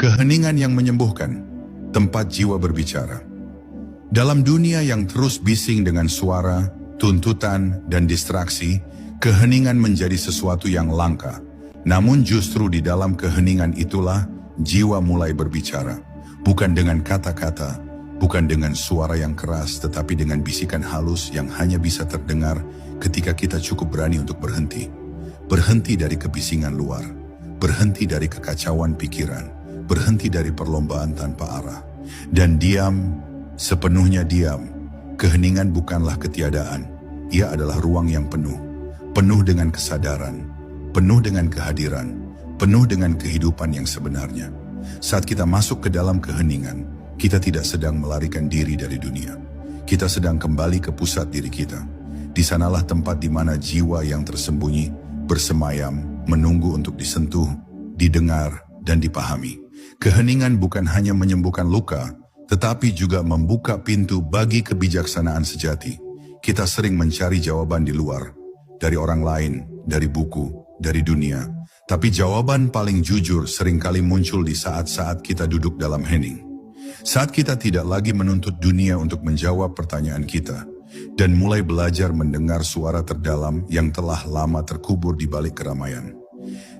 Keheningan yang menyembuhkan, tempat jiwa berbicara. Dalam dunia yang terus bising dengan suara, tuntutan, dan distraksi, keheningan menjadi sesuatu yang langka. Namun justru di dalam keheningan itulah jiwa mulai berbicara. Bukan dengan kata-kata, bukan dengan suara yang keras, tetapi dengan bisikan halus yang hanya bisa terdengar ketika kita cukup berani untuk berhenti. Berhenti dari kebisingan luar, berhenti dari kekacauan pikiran, berhenti dari perlombaan tanpa arah, dan diam, sepenuhnya diam. Keheningan bukanlah ketiadaan, ia adalah ruang yang penuh, penuh dengan kesadaran, penuh dengan kehadiran, penuh dengan kehidupan yang sebenarnya. Saat kita masuk ke dalam keheningan, kita tidak sedang melarikan diri dari dunia. Kita sedang kembali ke pusat diri kita. Di sanalah tempat di mana jiwa yang tersembunyi bersemayam, menunggu untuk disentuh, didengar, dan dipahami. Keheningan bukan hanya menyembuhkan luka, tetapi juga membuka pintu bagi kebijaksanaan sejati. Kita sering mencari jawaban di luar, dari orang lain, dari buku, dari dunia. Tapi jawaban paling jujur seringkali muncul di saat-saat kita duduk dalam hening. Saat kita tidak lagi menuntut dunia untuk menjawab pertanyaan kita, dan mulai belajar mendengar suara terdalam yang telah lama terkubur di balik keramaian.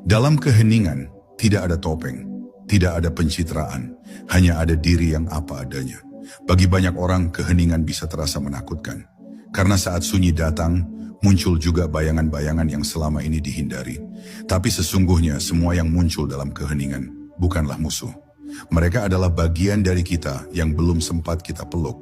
Dalam keheningan, tidak ada topeng, tidak ada pencitraan, hanya ada diri yang apa adanya. Bagi banyak orang, keheningan bisa terasa menakutkan. Karena saat sunyi datang, muncul juga bayangan-bayangan yang selama ini dihindari. Tapi sesungguhnya semua yang muncul dalam keheningan bukanlah musuh. Mereka adalah bagian dari kita yang belum sempat kita peluk.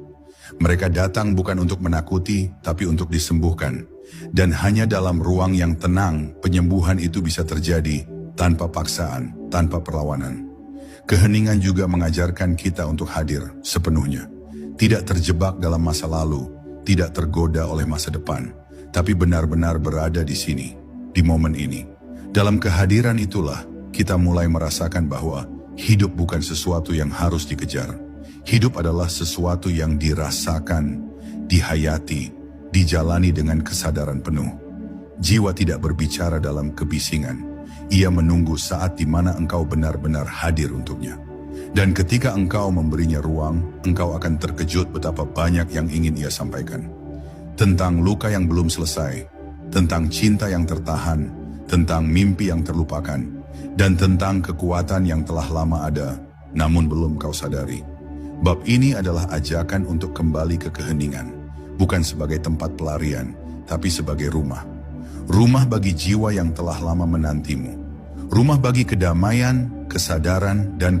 Mereka datang bukan untuk menakuti, tapi untuk disembuhkan. Dan hanya dalam ruang yang tenang, penyembuhan itu bisa terjadi tanpa paksaan, tanpa perlawanan. Keheningan juga mengajarkan kita untuk hadir sepenuhnya. Tidak terjebak dalam masa lalu, tidak tergoda oleh masa depan, tapi benar-benar berada di sini, di momen ini. Dalam kehadiran itulah, kita mulai merasakan bahwa hidup bukan sesuatu yang harus dikejar. Hidup adalah sesuatu yang dirasakan, dihayati, dijalani dengan kesadaran penuh. Jiwa tidak berbicara dalam kebisingan. Ia menunggu saat di mana engkau benar-benar hadir untuknya. Dan ketika engkau memberinya ruang, engkau akan terkejut betapa banyak yang ingin ia sampaikan. Tentang luka yang belum selesai, tentang cinta yang tertahan, tentang mimpi yang terlupakan, dan tentang kekuatan yang telah lama ada, namun belum kau sadari. Bab ini adalah ajakan untuk kembali ke keheningan, bukan sebagai tempat pelarian, tapi sebagai rumah. Rumah bagi jiwa yang telah lama menantimu. Rumah bagi kedamaian, kesadaran, dan